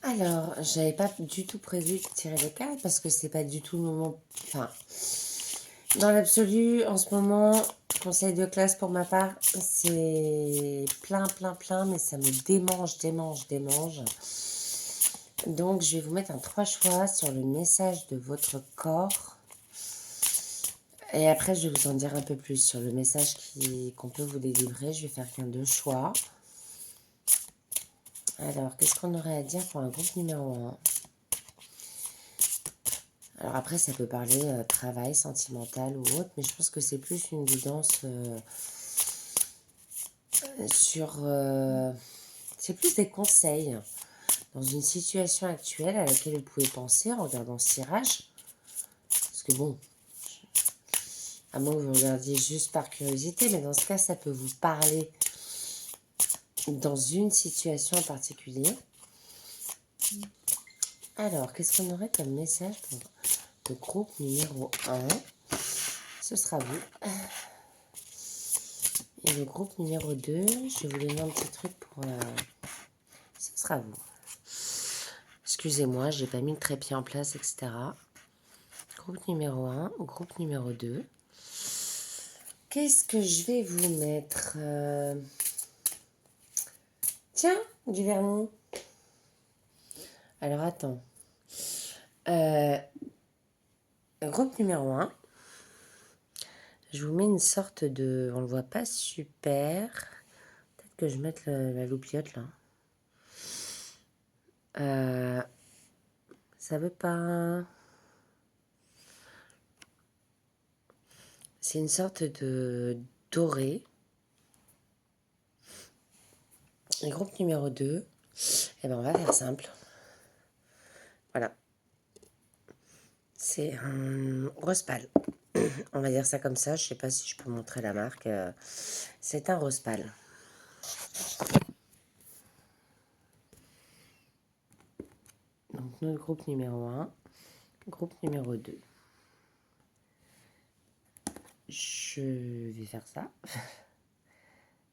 Alors, j'avais pas du tout prévu de tirer les cartes parce que c'est pas du tout le moment. Enfin, dans l'absolu, en ce moment, conseil de classe pour ma part, c'est plein, plein, plein, mais ça me démange, démange, démange. Donc, je vais vous mettre un 3 choix sur le message de votre corps. Et après, je vais vous en dire un peu plus sur le message qu'on peut vous délivrer. Je vais faire qu'un 2 choix. Alors, qu'est-ce qu'on aurait à dire pour un groupe numéro 1? Alors après, ça peut parler travail, sentimental ou autre, mais je pense que c'est plus une guidance sur... c'est plus des conseils dans une situation actuelle à laquelle vous pouvez penser en regardant ce tirage. Parce que bon, à moins que vous regardiez juste par curiosité, mais dans ce cas, ça peut vous parler dans une situation en particulier. Alors, qu'est-ce qu'on aurait comme message pour le groupe numéro 1? Ce sera vous. Et le groupe numéro 2, je vais vous donner un petit truc pour... ce sera vous. Excusez-moi, j'ai pas mis le trépied en place, etc. Groupe numéro 1, groupe numéro 2. Qu'est-ce que je vais vous mettre Tiens, du vernis. Alors, attends. Groupe numéro 1. Je vous mets une sorte de... On le voit pas super. Peut-être que je mette la loupiote, là. Ça veut pas... C'est une sorte de doré. Et groupe numéro 2, eh ben on va faire simple. Voilà. C'est un rose pâle. On va dire ça comme ça. Je ne sais pas si je peux montrer la marque. C'est un rose pâle. Donc notre groupe numéro 1, groupe numéro 2. Je vais faire ça.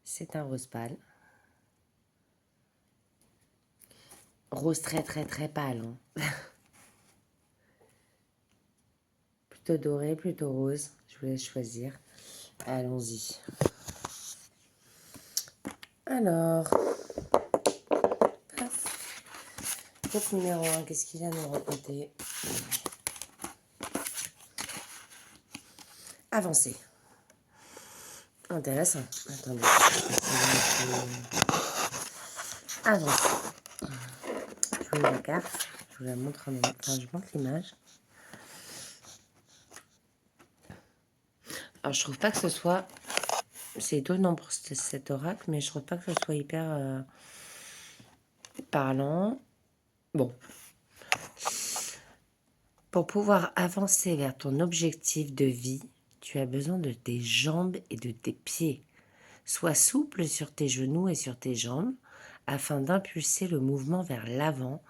C'est un rose pâle. Rose très très très pâle. Hein. Plutôt doré, plutôt rose. Je vous laisse choisir. Allons-y. Alors, groupe numéro 1, qu'est-ce qu'il a à nous raconter? Avancer. Intéressant. Attendez. Avancer. Je vous mets la carte. Je vous la montre en même temps. Enfin, je montre l'image. Alors, je trouve pas que ce soit... C'est étonnant pour cet oracle, mais je trouve pas que ce soit hyper parlant. Bon. Pour pouvoir avancer vers ton objectif de vie, tu as besoin de tes jambes et de tes pieds. Sois souple sur tes genoux et sur tes jambes afin d'impulser le mouvement vers l'avant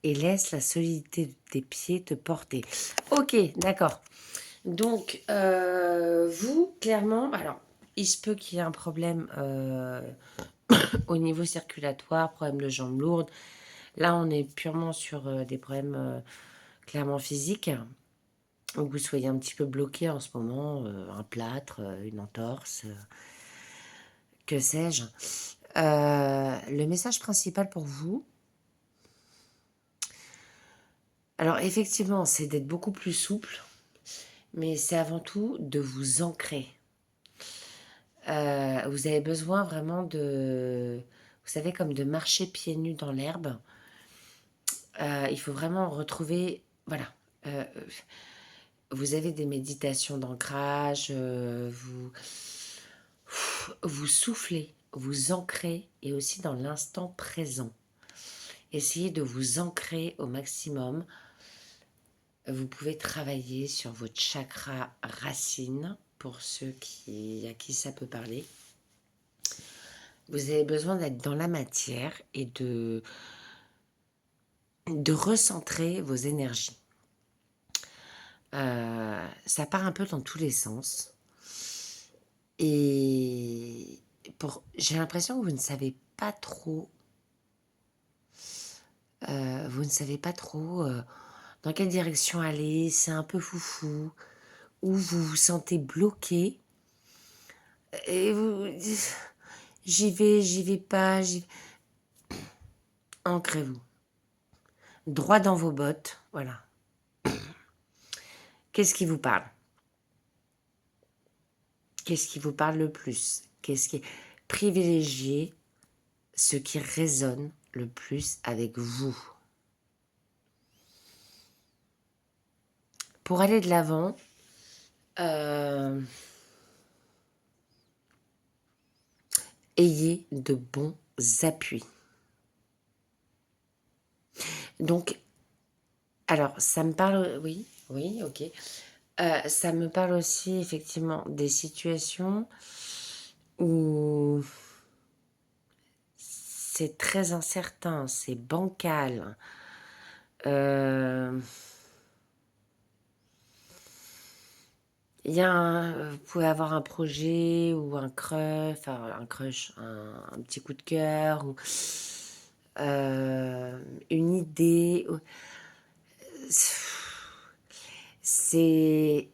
et laisse la solidité de tes pieds te porter. Ok, d'accord. Donc, vous, clairement, alors, il se peut qu'il y ait un problème au niveau circulatoire, problème de jambes lourdes. Là, on est purement sur des problèmes clairement physiques. Ou que vous soyez un petit peu bloqué en ce moment, un plâtre, une entorse, que sais-je. Le message principal pour vous, alors effectivement, c'est d'être beaucoup plus souple, mais c'est avant tout de vous ancrer. Vous avez besoin vraiment de, vous savez, comme de marcher pieds nus dans l'herbe. Il faut vraiment retrouver, voilà, vous avez des méditations d'ancrage, vous soufflez, vous ancrez et aussi dans l'instant présent. Essayez de vous ancrer au maximum. Vous pouvez travailler sur votre chakra racine pour ceux à qui ça peut parler. Vous avez besoin d'être dans la matière et de recentrer vos énergies. Ça part un peu dans tous les sens. Et j'ai l'impression que vous ne savez pas trop vous ne savez pas trop dans quelle direction aller, c'est un peu foufou, ou vous vous sentez bloqué, et vous j'y vais pas, ancrez-vous. Droit dans vos bottes, voilà. Qu'est-ce qui vous parle? Qu'est-ce qui vous parle le plus? Qu'est-ce qui privilégiez ce qui résonne le plus avec vous. Pour aller de l'avant, ayez de bons appuis. Donc, alors, ça me parle, oui, ok. Ça me parle aussi effectivement des situations où c'est très incertain, c'est bancal. Vous pouvez avoir un projet ou un crush, un petit coup de cœur, ou une idée. C'est...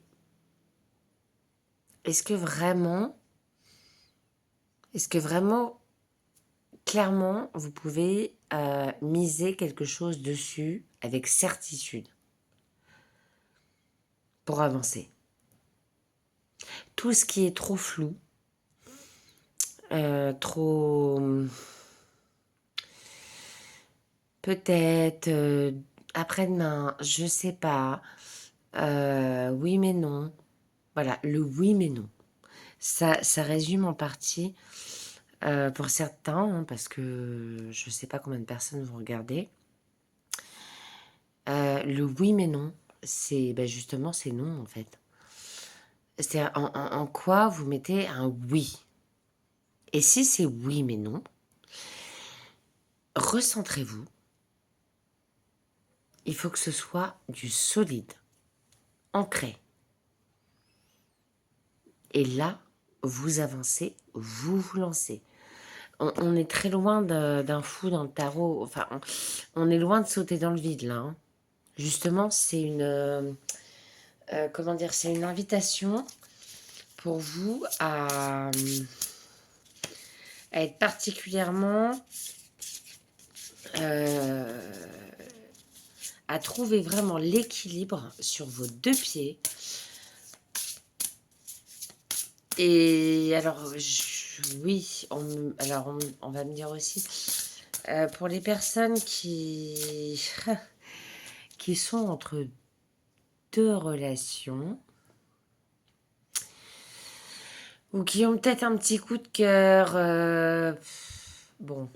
Est-ce que vraiment, clairement, vous pouvez miser quelque chose dessus avec certitude pour avancer? Tout ce qui est trop flou, trop... Peut-être, après-demain, je sais pas, oui mais non. Voilà, le oui mais non. Ça résume en partie, pour certains, hein, parce que je sais pas combien de personnes vont regarder. Le oui mais non, c'est justement c'est non en fait. C'est en quoi vous mettez un oui. Et si c'est oui mais non, recentrez-vous. Il faut que ce soit du solide, ancré. Et là, vous avancez, vous vous lancez. On est très loin d'un fou dans le tarot. Enfin, on est loin de sauter dans le vide, là. Hein. Justement, c'est une... comment dire? C'est une invitation pour vous à être particulièrement... à trouver vraiment l'équilibre sur vos deux pieds. Et alors, oui, on va me dire aussi, pour les personnes qui sont entre deux relations, ou qui ont peut-être un petit coup de cœur, bon,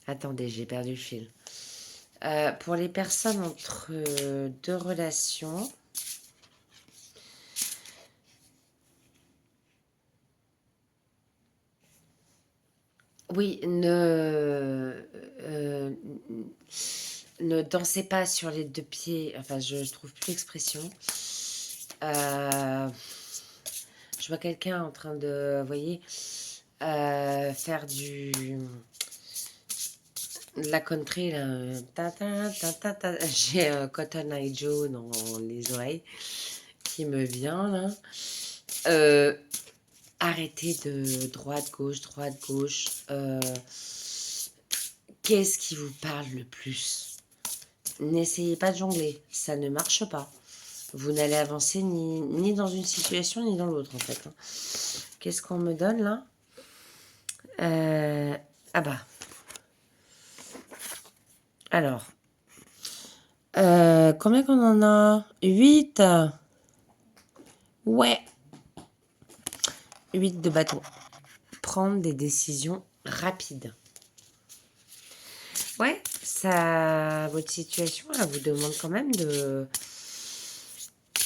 attendez, j'ai perdu le fil. Pour les personnes entre deux relations, oui, ne dansez pas sur les deux pieds. Enfin, je trouve plus l'expression. Je vois quelqu'un en train de, vous voyez, faire de la country. Là. J'ai Cotton Eye Joe dans les oreilles qui me vient là. Arrêtez de droite, gauche. Qu'est-ce qui vous parle le plus? N'essayez pas de jongler, ça ne marche pas. Vous n'allez avancer ni dans une situation ni dans l'autre en fait. Qu'est-ce qu'on me donne là? Ah bah. Alors. Combien qu'on en a? 8. Ouais. 8 de bâton. Prendre des décisions rapides. Ouais, votre situation, là, vous demande quand même de...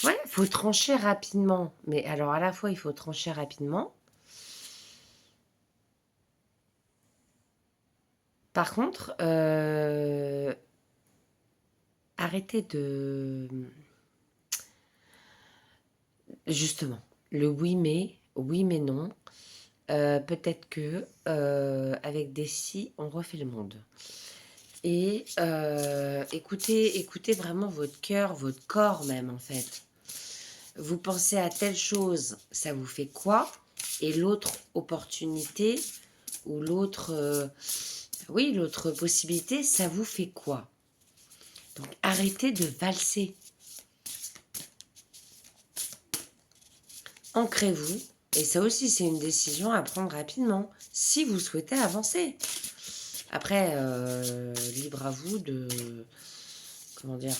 Ouais, il faut trancher rapidement. Mais alors, à la fois, il faut trancher rapidement. Par contre, arrêtez de... Justement, le oui mais non. Peut-être que avec des si, on refait le monde. Et écoutez vraiment votre cœur, votre corps même en fait. Vous pensez à telle chose, ça vous fait quoi? Et l'autre opportunité ou oui, l'autre possibilité, ça vous fait quoi? Donc arrêtez de valser. Ancrez-vous. Et ça aussi, c'est une décision à prendre rapidement, si vous souhaitez avancer. Après, libre à vous de... Comment dire?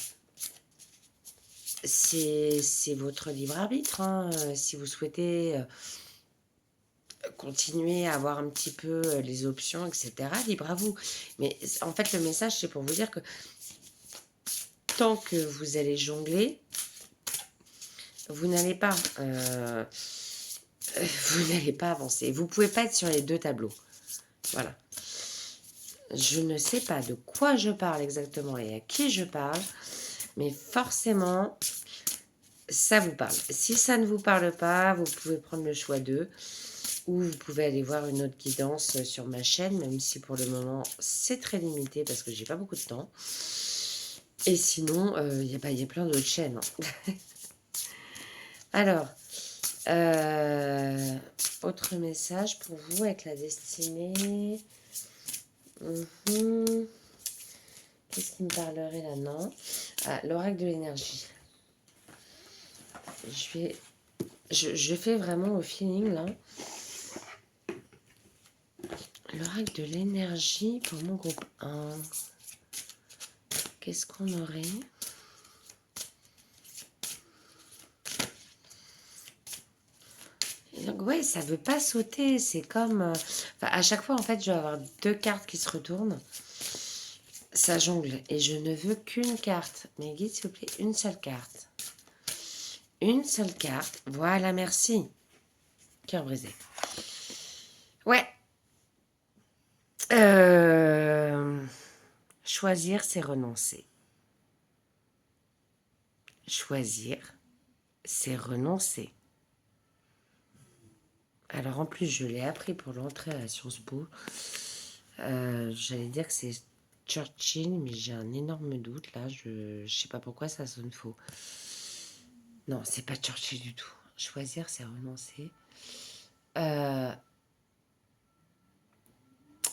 C'est votre libre arbitre. Hein. Si vous souhaitez continuer à avoir un petit peu les options, etc., libre à vous. Mais en fait, le message, c'est pour vous dire que tant que vous allez jongler, vous n'allez pas... vous n'allez pas avancer. Vous ne pouvez pas être sur les deux tableaux. Voilà. Je ne sais pas de quoi je parle exactement et à qui je parle, mais forcément, ça vous parle. Si ça ne vous parle pas, vous pouvez prendre le choix d'eux ou vous pouvez aller voir une autre guidance sur ma chaîne, même si pour le moment, c'est très limité parce que j'ai pas beaucoup de temps. Et sinon, y a plein d'autres chaînes. Hein. Alors, autre message pour vous avec la destinée. Qu'est-ce qui me parlerait là? Non. Ah, l'oracle de l'énergie. Je fais vraiment au feeling là. L'oracle de l'énergie pour mon groupe 1. Qu'est-ce qu'on aurait? Et donc ouais, ça veut pas sauter. C'est comme... à chaque fois en fait, je vais avoir deux cartes qui se retournent. Ça jongle. Et je ne veux qu'une carte. Mes guides, s'il vous plaît, une seule carte. Une seule carte. Voilà, merci. Cœur brisé. Ouais. Choisir, c'est renoncer. Choisir, c'est renoncer. Alors en plus, je l'ai appris pour l'entrée à Sciences Po. J'allais dire que c'est Churchill, mais j'ai un énorme doute là. Je sais pas pourquoi ça sonne faux. Non, c'est pas Churchill du tout. Choisir, c'est renoncer.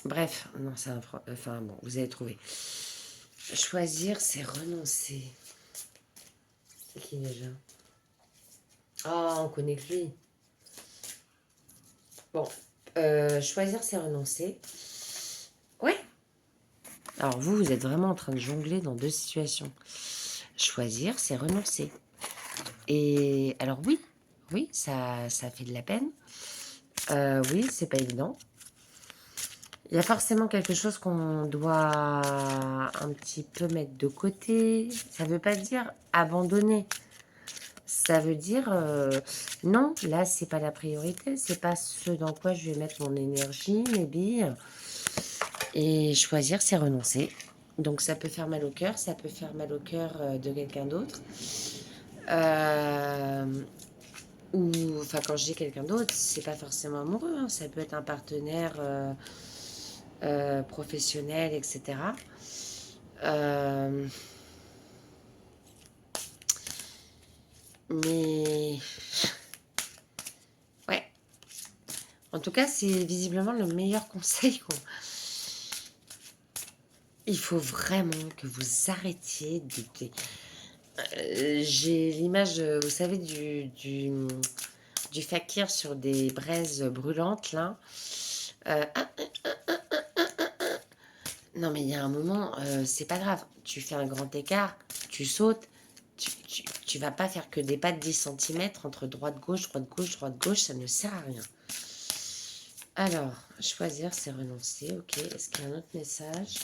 Bref, non, c'est un... Enfin bon, vous avez trouvé. Choisir, c'est renoncer. C'est qui déjà? Oh, on connaît que lui. Bon, choisir, c'est renoncer. Ouais. Alors vous êtes vraiment en train de jongler dans deux situations. Choisir, c'est renoncer. Et alors oui, ça fait de la peine. Oui, c'est pas évident. Il y a forcément quelque chose qu'on doit un petit peu mettre de côté. Ça ne veut pas dire abandonner. Ça veut dire non, là c'est pas la priorité, c'est pas ce dans quoi je vais mettre mon énergie, mes billes. Et choisir, c'est renoncer. Donc ça peut faire mal au cœur, ça peut faire mal au cœur de quelqu'un d'autre. Ou enfin quand je dis quelqu'un d'autre, c'est pas forcément amoureux, hein, ça peut être un partenaire professionnel, etc. Mais ouais, en tout cas, c'est visiblement le meilleur conseil. Il faut vraiment que vous arrêtiez de... j'ai l'image, vous savez, du fakir sur des braises brûlantes, là. Non, mais il y a un moment, c'est pas grave. Tu fais un grand écart, tu sautes, tu vas pas faire que des pas de 10 cm entre droite-gauche, droite-gauche, droite-gauche, ça ne sert à rien. Alors, choisir, c'est renoncer, ok. Est-ce qu'il y a un autre message?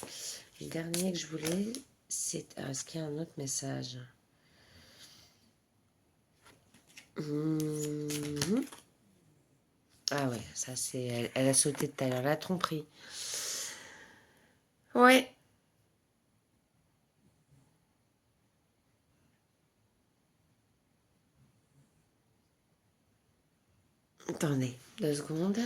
Le dernier que je voulais, c'est... Est-ce qu'il y a un autre message? Ah ouais, ça c'est... Elle a sauté tout à l'heure, la tromperie. Ouais. Attendez, 2 secondes.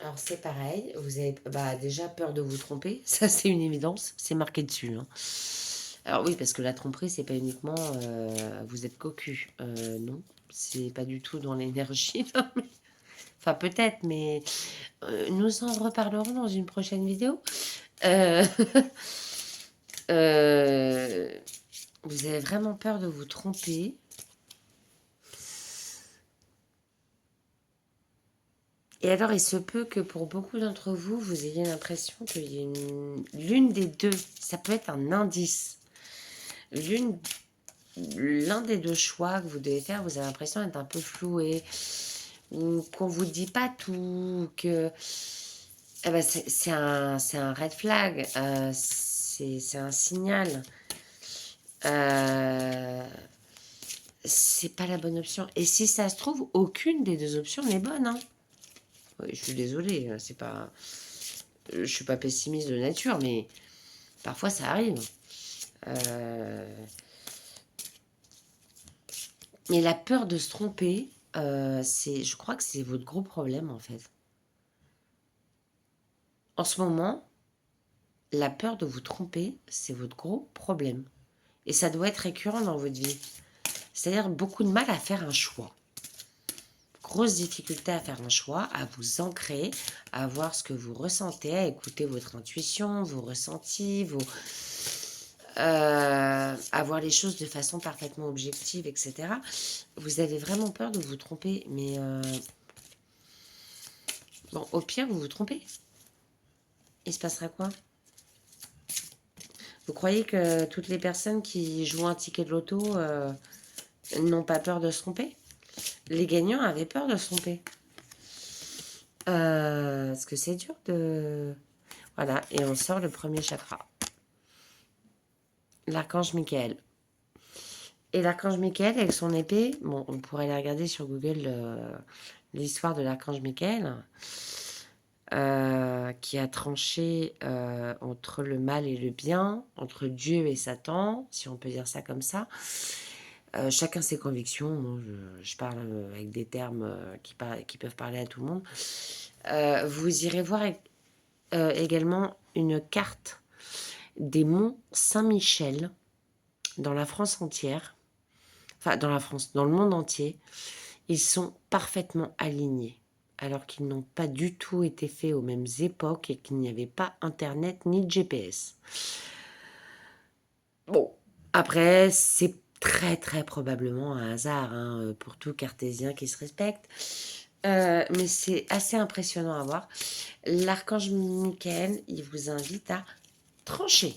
Alors c'est pareil, vous avez déjà peur de vous tromper, ça c'est une évidence, c'est marqué dessus, hein. Alors oui, parce que la tromperie, c'est pas uniquement vous êtes cocu, non, c'est pas du tout dans l'énergie. Enfin peut-être, mais nous en reparlerons dans une prochaine vidéo. Euh, euh, vous avez vraiment peur de vous tromper. Et alors, il se peut que pour beaucoup d'entre vous, vous ayez l'impression qu'il y a l'une des deux, ça peut être un indice. L'un des deux choix que vous devez faire, vous avez l'impression d'être un peu floué, ou qu'on vous dit pas tout, que c'est un red flag, c'est un signal. Euh, c'est pas la bonne option. Et si ça se trouve, aucune des deux options n'est bonne, hein. Oui, je suis désolée, c'est pas, je suis pas pessimiste de nature, mais parfois ça arrive. Mais la peur de se tromper, je crois que c'est votre gros problème en fait. En ce moment, la peur de vous tromper, c'est votre gros problème. Et ça doit être récurrent dans votre vie. C'est-à-dire beaucoup de mal à faire un choix. Grosse difficulté à faire un choix, à vous ancrer, à voir ce que vous ressentez, à écouter votre intuition, vos ressentis, à voir les choses de façon parfaitement objective, etc. Vous avez vraiment peur de vous tromper, mais bon, au pire, vous vous trompez. Il se passera quoi? Vous croyez que toutes les personnes qui jouent un ticket de loto n'ont pas peur de se tromper? Les gagnants avaient peur de se tromper. Parce que c'est dur de... Voilà, et on sort le premier chakra. L'archange Michael. Et l'archange Michael, avec son épée, bon, on pourrait aller regarder sur Google l'histoire de l'archange Michael, qui a tranché entre le mal et le bien, entre Dieu et Satan, si on peut dire ça comme ça. Chacun ses convictions. Moi, je parle avec des termes qui peuvent parler à tout le monde. Vous irez voir également une carte des monts Saint-Michel dans la France entière. Enfin, dans la France, dans le monde entier. Ils sont parfaitement alignés, alors qu'ils n'ont pas du tout été faits aux mêmes époques et qu'il n'y avait pas Internet ni GPS. Bon, après, c'est très très probablement un hasard hein, pour tout cartésien qui se respecte. Mais c'est assez impressionnant à voir. L'archange Michael, il vous invite à trancher.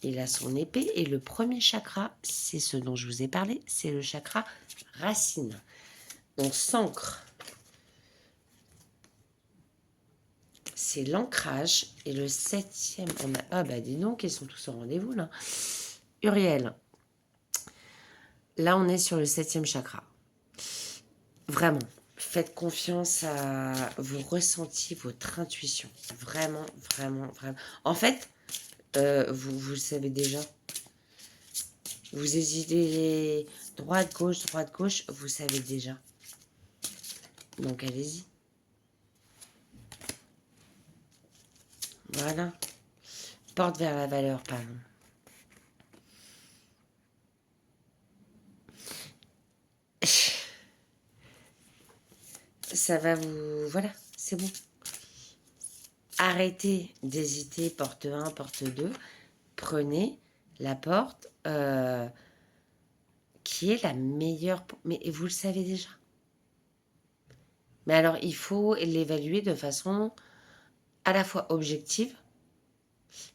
Il a son épée et le premier chakra, c'est ce dont je vous ai parlé, c'est le chakra racine. On s'ancre. C'est l'ancrage. Et le septième, on a... Ah bah dis donc, ils sont tous au rendez-vous là. Uriel. Là, on est sur le septième chakra. Vraiment, faites confiance à vos ressentis, votre intuition. Vraiment, vraiment, vraiment. En fait, vous le savez déjà. Vous hésitez droite, gauche, vous savez déjà. Donc allez-y. Voilà. Porte vers la valeur, pardon. Ça va vous... Voilà, c'est bon. Arrêtez d'hésiter, porte 1, porte 2. Prenez la porte qui est la meilleure... Mais vous le savez déjà. Mais alors, il faut l'évaluer de façon à la fois objective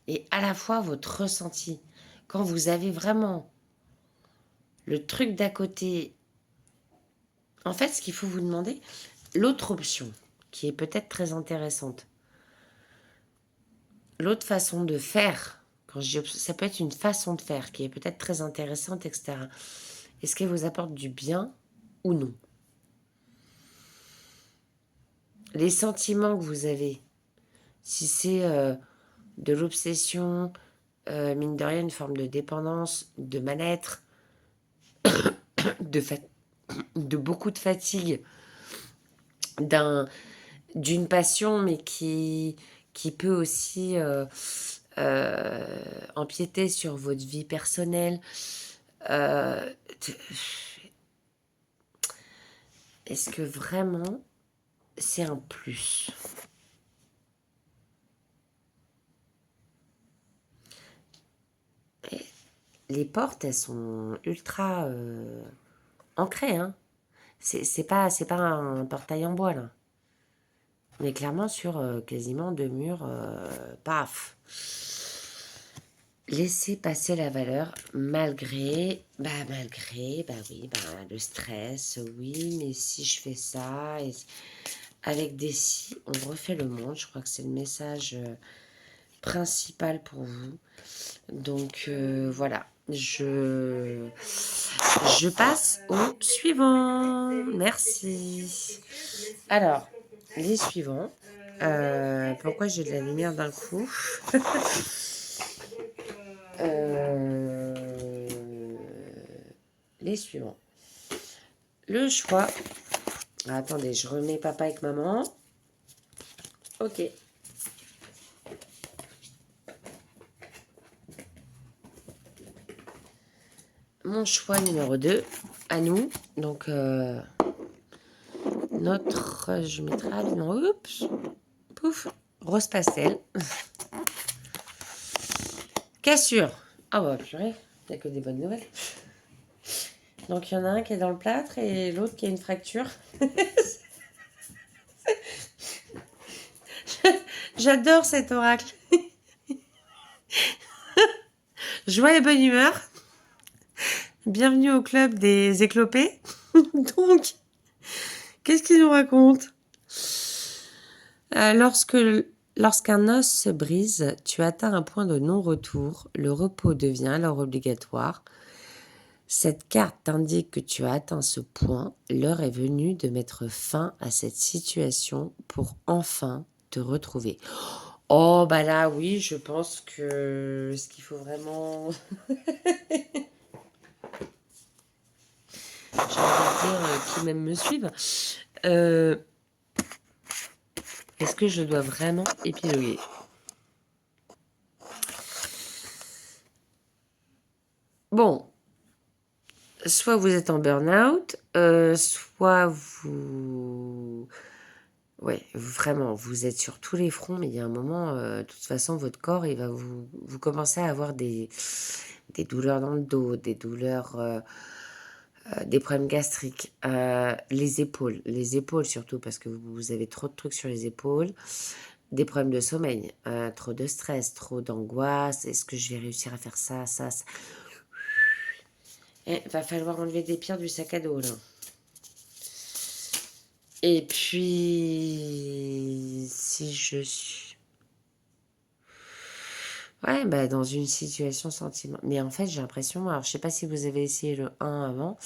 et à la fois votre ressenti. Quand vous avez vraiment le truc d'à côté... En fait, ce qu'il faut vous demander, l'autre option, qui est peut-être très intéressante, l'autre façon de faire, quand je dis ça peut être une façon de faire qui est peut-être très intéressante, etc. Est-ce qu'elle vous apporte du bien ou non? Les sentiments que vous avez, si c'est de l'obsession, mine de rien, une forme de dépendance, de mal-être, de beaucoup de fatigue, d'une passion, mais qui peut aussi empiéter sur votre vie personnelle. Euh, Est-ce que vraiment c'est un plus? Et les portes, elles sont ultra ancrées, hein. C'est pas un portail en bois, là. On est clairement sur quasiment deux murs, paf. Laisser passer la valeur malgré, oui, le stress, oui, mais si je fais ça, avec des si, on refait le monde. Je crois que c'est le message principal pour vous. Donc voilà, je passe au suivant. Merci. Alors, les suivants. Pourquoi j'ai de la lumière d'un coup? Euh, les suivants. Le choix. Ah, attendez, je remets papa avec maman. Ok. Mon choix numéro 2, à nous. Donc, je mettrai habillement. Oups. Pouf. Rose pastel. Cassure. Ah bah purée, il n'y a que des bonnes nouvelles. Donc il y en a un qui est dans le plâtre et l'autre qui a une fracture. J'adore cet oracle. Joie et bonne humeur. Bienvenue au club des éclopés. Donc, qu'est-ce qu'il nous raconte? Lorsqu'un os se brise, tu atteins un point de non-retour. Le repos devient alors obligatoire. Cette carte t'indique que tu as atteint ce point. L'heure est venue de mettre fin à cette situation pour enfin te retrouver. Oh, bah là, oui, je pense que ce qu'il faut vraiment... J'ai envie de dire qui même me suivent. Est-ce que je dois vraiment épiloguer? Bon, soit vous êtes en burn-out, soit vous... Ouais, vraiment, vous êtes sur tous les fronts, mais il y a un moment, de toute façon, votre corps, il va vous commencer à avoir des douleurs dans le dos, des douleurs, des problèmes gastriques, les épaules surtout, parce que vous avez trop de trucs sur les épaules, des problèmes de sommeil, trop de stress, trop d'angoisse, est-ce que je vais réussir à faire ça, ça, ça? Va falloir enlever des pierres du sac à dos, là. Et puis, si je suis... Ouais, bah, dans une situation sentimentale. Mais en fait, j'ai l'impression... Alors, je sais pas si vous avez essayé le 1 avant.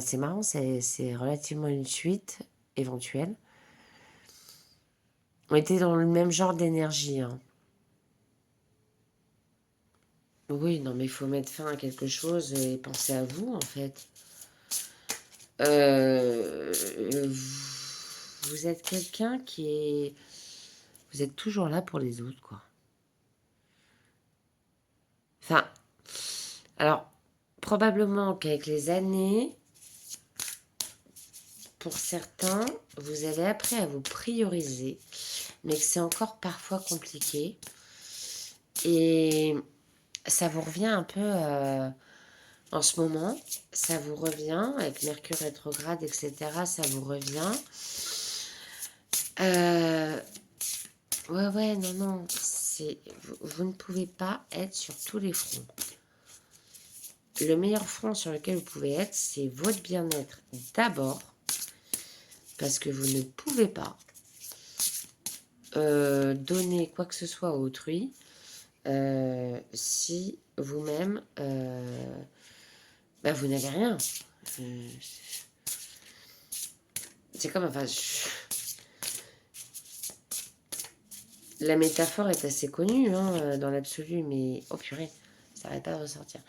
C'est marrant, c'est relativement une suite éventuelle. On était dans le même genre d'énergie, hein. Oui, non, mais il faut mettre fin à quelque chose et penser à vous, en fait. Euh, vous êtes quelqu'un qui est... Vous êtes toujours là pour les autres, quoi. Enfin, alors, probablement qu'avec les années, pour certains, vous avez appris à vous prioriser, mais que c'est encore parfois compliqué. Et ça vous revient un peu en ce moment, ça vous revient, avec Mercure rétrograde, etc., ça vous revient. Euh, ouais, non, vous ne pouvez pas être sur tous les fronts. Le meilleur front sur lequel vous pouvez être, c'est votre bien-être d'abord, parce que vous ne pouvez pas donner quoi que ce soit à autrui si vous-même vous n'avez rien. C'est comme, enfin, la métaphore est assez connue hein, dans l'absolu, mais oh purée, ça n'arrête pas de ressortir.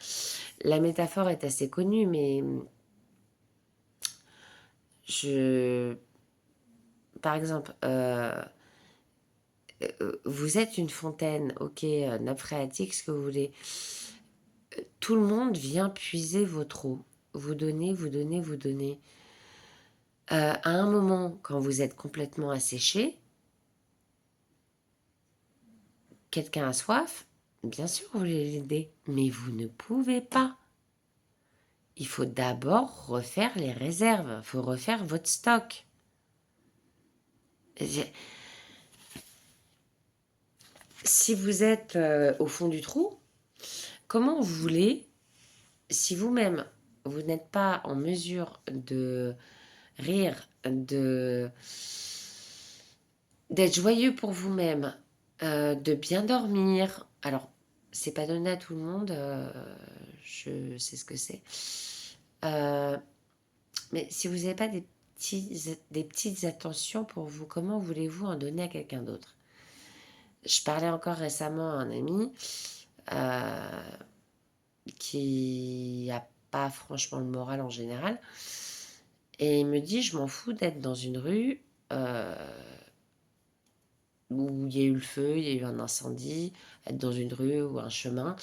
La métaphore est assez connue, mais par exemple, vous êtes une fontaine, ok, nappe phréatique, ce que vous voulez. Tout le monde vient puiser votre eau. Vous donnez, vous donnez, vous donnez. À un moment, quand vous êtes complètement asséché, quelqu'un a soif, bien sûr, vous voulez l'aider, mais vous ne pouvez pas. Il faut d'abord refaire les réserves, il faut refaire votre stock. Si vous êtes au fond du trou, comment vous voulez, si vous-même, vous n'êtes pas en mesure de rire, d'être joyeux pour vous-même, de bien dormir. Alors, c'est pas donné à tout le monde, je sais ce que c'est. Mais si vous n'avez pas des petites attentions pour vous, comment voulez-vous en donner à quelqu'un d'autre? Je parlais encore récemment à un ami qui n'a pas franchement le moral en général. Et il me dit, je m'en fous d'être dans une rue où il y a eu le feu, il y a eu un incendie, être dans une rue ou un chemin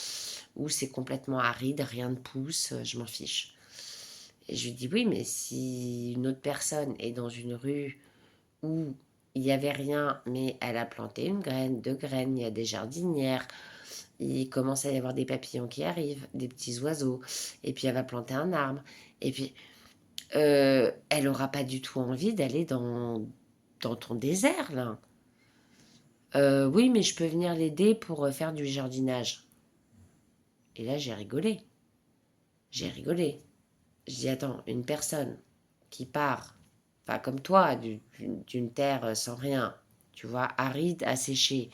où c'est complètement aride, rien ne pousse, je m'en fiche. Et je lui dis, oui, mais si une autre personne est dans une rue où il n'y avait rien, mais elle a planté une graine, deux graines, il y a des jardinières, il commence à y avoir des papillons qui arrivent, des petits oiseaux, et puis elle va planter un arbre, et puis elle n'aura pas du tout envie d'aller dans ton désert, là. Oui, mais je peux venir l'aider pour faire du jardinage. Et là, j'ai rigolé. J'ai rigolé. Je dis, attends, une personne qui part, enfin comme toi, d'une terre sans rien, tu vois, aride, asséchée,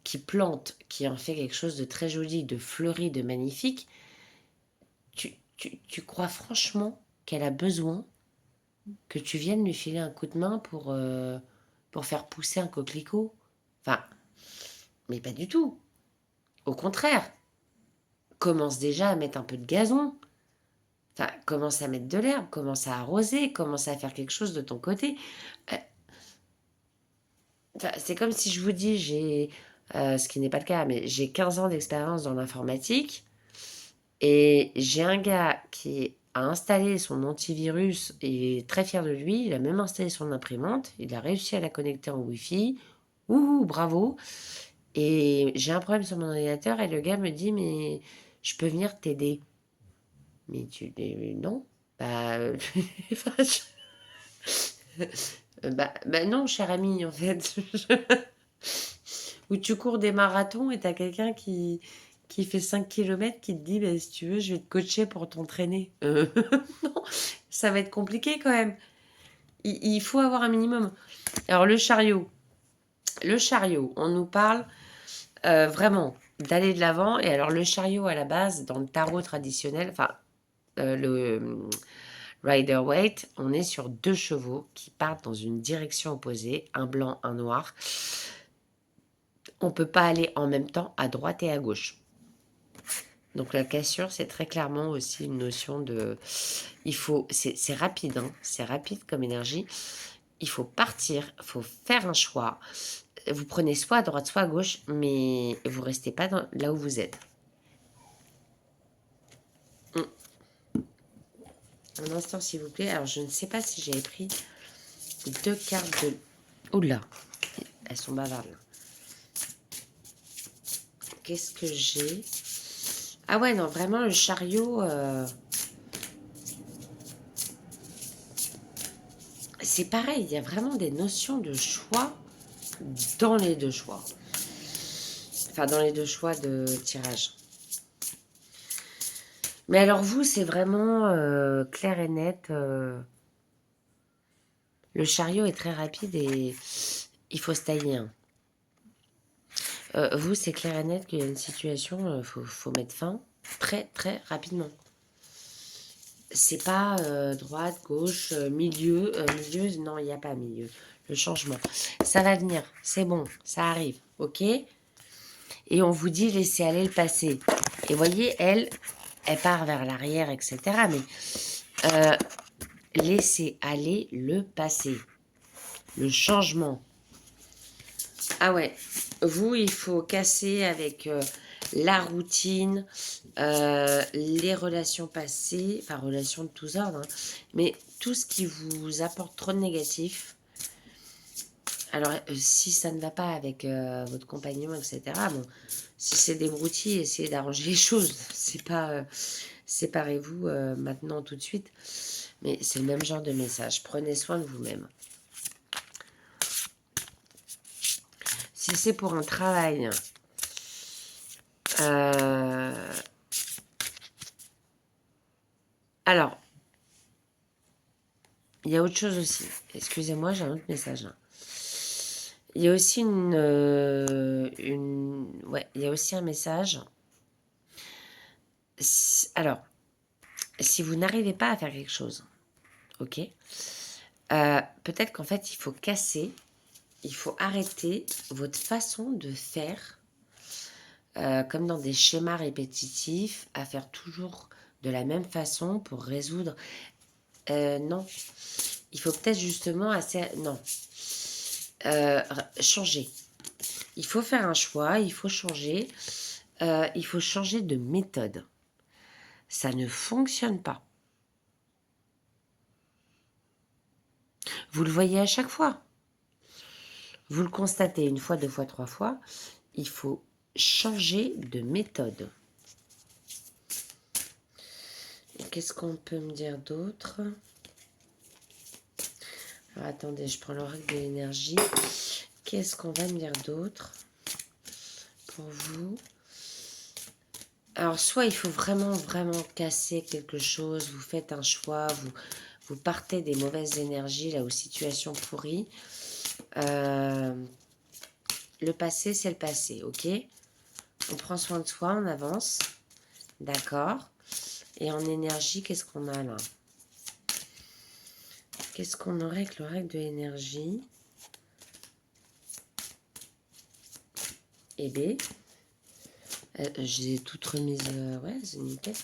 qui plante, qui en fait quelque chose de très joli, de fleuri, de magnifique, tu crois franchement qu'elle a besoin que tu viennes lui filer un coup de main pour faire pousser un coquelicot? Enfin, mais pas du tout. Au contraire, commence déjà à mettre un peu de gazon. Enfin, commence à mettre de l'herbe, commence à arroser, commence à faire quelque chose de ton côté. Euh, enfin, c'est comme si je vous dis, ce qui n'est pas le cas, mais j'ai 15 ans d'expérience dans l'informatique et j'ai un gars qui a installé son antivirus et est très fier de lui. Il a même installé son imprimante. Il a réussi à la connecter en Wi-Fi. Ouh, bravo. Et j'ai un problème sur mon ordinateur et le gars me dit, mais je peux venir t'aider. Mais tu dis, non. Bah, bah non, cher ami, en fait. Où tu cours des marathons et t'as quelqu'un qui fait 5 kilomètres qui te dit, bah, si tu veux, je vais te coacher pour t'entraîner. Non, ça va être compliqué quand même. Il faut avoir un minimum. Alors, le chariot. Le chariot, on nous parle vraiment d'aller de l'avant. Et alors, le chariot, à la base, dans le tarot traditionnel, enfin, le Rider-Waite, on est sur deux chevaux qui partent dans une direction opposée, un blanc, un noir. On ne peut pas aller en même temps à droite et à gauche. Donc la cassure, c'est très clairement aussi une notion de... Il faut... C'est rapide, hein, c'est rapide comme énergie. Il faut partir, il faut faire un choix. Vous prenez soit à droite, soit à gauche, mais vous ne restez pas là où vous êtes. Un instant, s'il vous plaît. Alors, je ne sais pas si j'avais pris deux cartes de... Oula, elles sont bavardes, là. Qu'est-ce que j'ai? Ah ouais, non, vraiment, le chariot... C'est pareil, il y a vraiment des notions de choix dans les deux choix. Enfin, dans les deux choix de tirage. Mais alors vous, c'est vraiment clair et net. Le chariot est très rapide et il faut se tailler. Hein. Vous, c'est clair et net qu'il y a une situation, faut mettre fin très très rapidement. C'est pas droite, gauche, milieu. Milieu, non, il n'y a pas milieu. Le changement. Ça va venir, c'est bon, ça arrive, ok? Et on vous dit laissez aller le passé. Et voyez, elle part vers l'arrière, etc. Mais laissez aller le passé. le changement. Ah ouais, vous, il faut casser avec la routine, les relations passées, enfin relations de tous ordres, hein, mais tout ce qui vous apporte trop de négatif. Alors, si ça ne va pas avec votre compagnon, etc., bon, si c'est des broutilles, essayez d'arranger les choses. C'est pas séparez-vous maintenant tout de suite, mais c'est le même genre de message. Prenez soin de vous-même. Si c'est pour un travail, alors, il y a autre chose aussi. Excusez-moi, j'ai un autre message là. Il y a aussi ouais, il y a aussi un message. Alors, si vous n'arrivez pas à faire quelque chose, ok, peut-être qu'en fait, il faut casser, il faut arrêter votre façon de faire, comme dans des schémas répétitifs, à faire toujours de la même façon pour résoudre. Non, il faut peut-être justement non, changer. Il faut faire un choix, il faut changer de méthode. Ça ne fonctionne pas. Vous le voyez à chaque fois. Vous le constatez une fois, deux fois, trois fois. Il faut changer de méthode. Qu'est-ce qu'on peut me dire d'autre? Alors, attendez, je prends l'oracle de l'énergie. Qu'est-ce qu'on va me dire d'autre pour vous? Alors, soit il faut vraiment, vraiment casser quelque chose, vous faites un choix, vous partez des mauvaises énergies, là, aux situations pourries. Le passé, c'est le passé, ok? On prend soin de soi, on avance. D'accord. Et en énergie, qu'est-ce qu'on a là? Qu'est-ce qu'on aurait avec l'oracle de l'énergie? Eh bien, j'ai toute remise. Ouais, c'est nickel.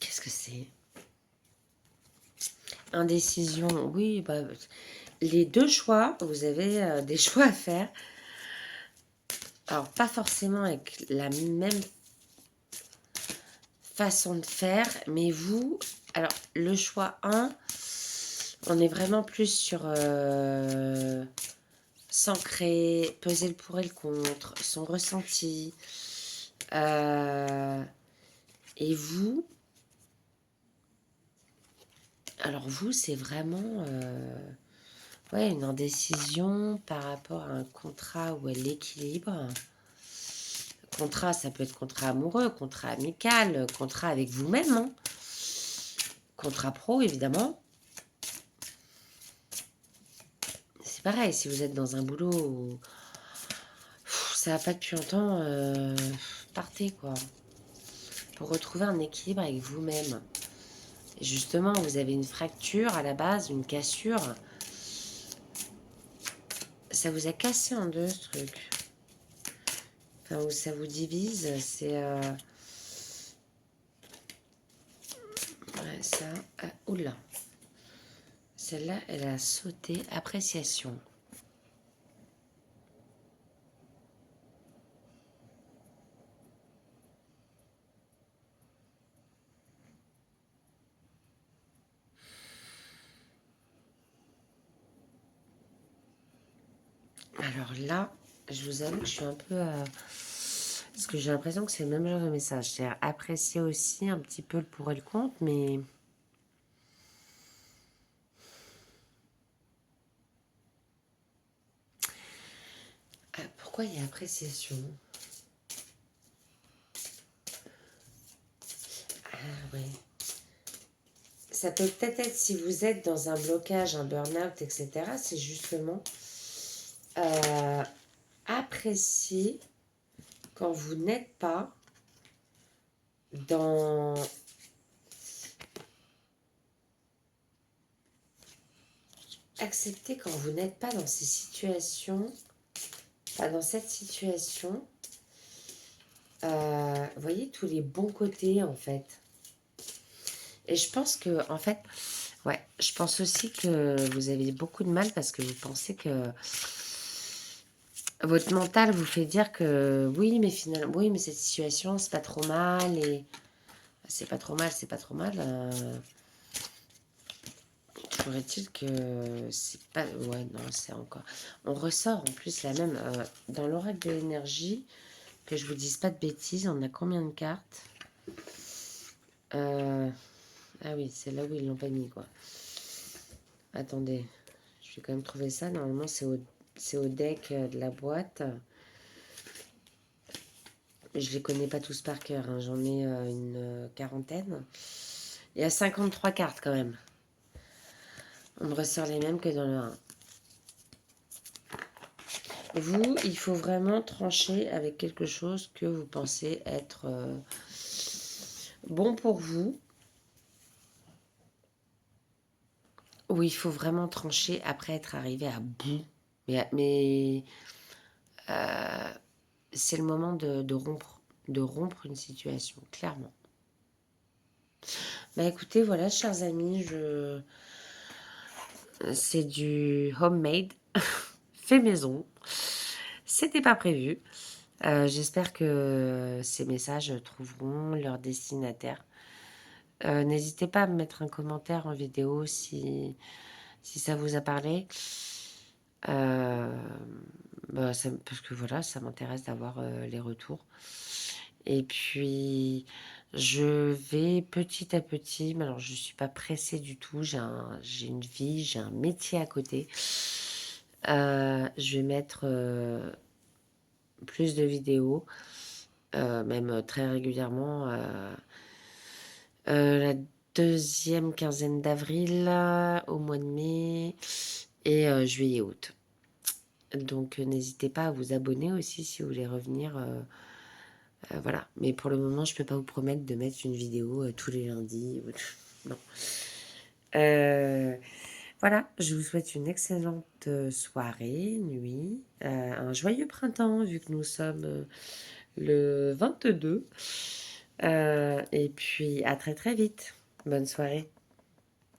Qu'est-ce que c'est? Indécision. Oui, bah, les deux choix, vous avez des choix à faire. Alors, pas forcément avec la même façon de faire, mais vous, alors, le choix 1, on est vraiment plus sur s'ancrer, peser le pour et le contre, son ressenti. Et vous, alors vous, c'est vraiment ouais, une indécision par rapport à un contrat ou à l'équilibre. Contrat, ça peut être contrat amoureux, contrat amical, contrat avec vous-même, hein. Contrat pro, évidemment. C'est pareil, si vous êtes dans un boulot où ça va pas depuis longtemps, partez, quoi. Pour retrouver un équilibre avec vous-même. Justement, vous avez une fracture à la base, une cassure. Ça vous a cassé en deux, ce truc. Enfin, où ça vous divise, c'est... ouais, ça... oula. Celle-là, elle a sauté. Appréciation. Alors là, je vous avoue que je suis un peu... parce que j'ai l'impression que c'est le même genre de message. C'est apprécier aussi un petit peu le pour et le contre, mais... pourquoi il y a appréciation? Ah ouais. Ça peut peut-être être si vous êtes dans un blocage, un burn-out, etc. C'est justement apprécier quand vous n'êtes pas dans... Accepter quand vous n'êtes pas dans ces situations, pas dans cette situation. Voyez tous les bons côtés, en fait. Et je pense que, en fait, Ouais, je pense aussi que vous avez beaucoup de mal parce que vous pensez que votre mental vous fait dire que oui, mais finalement, oui, mais cette situation, c'est pas trop mal et c'est pas trop mal, c'est pas trop mal. Pourrait-il que c'est pas. Ouais, non, c'est encore. On ressort en plus la même. Dans l'oracle de l'énergie, que je vous dise pas de bêtises, on a combien de cartes? Euh, Ah oui, c'est là où ils l'ont pas mis, quoi. Attendez, je vais quand même trouver ça. Normalement, c'est au deck de la boîte. Je les connais pas tous par cœur, hein. J'en ai une quarantaine. Il y a 53 cartes quand même. On me ressort les mêmes que dans le 1. Vous, il faut vraiment trancher avec quelque chose que vous pensez être bon pour vous. Ou il faut vraiment trancher après être arrivé à bout. Mais c'est le moment de rompre une situation, clairement. Bah écoutez, voilà, chers amis, c'est du homemade, fait maison. C'était pas prévu. J'espère que ces messages trouveront leur destinataire. N'hésitez pas à me mettre un commentaire en vidéo si ça vous a parlé. Euh, Parce que voilà, ça m'intéresse d'avoir les retours. Et puis, je vais petit à petit, mais alors je ne suis pas pressée du tout, j'ai une vie, j'ai un métier à côté. Je vais mettre plus de vidéos, même très régulièrement. La deuxième quinzaine d'avril, au mois de mai et juillet-août. Donc n'hésitez pas à vous abonner aussi si vous voulez revenir. Voilà. Mais pour le moment, je ne peux pas vous promettre de mettre une vidéo tous les lundis. Non. Euh, voilà, je vous souhaite une excellente soirée, nuit, un joyeux printemps vu que nous sommes le 22. Et puis à très très vite. Bonne soirée.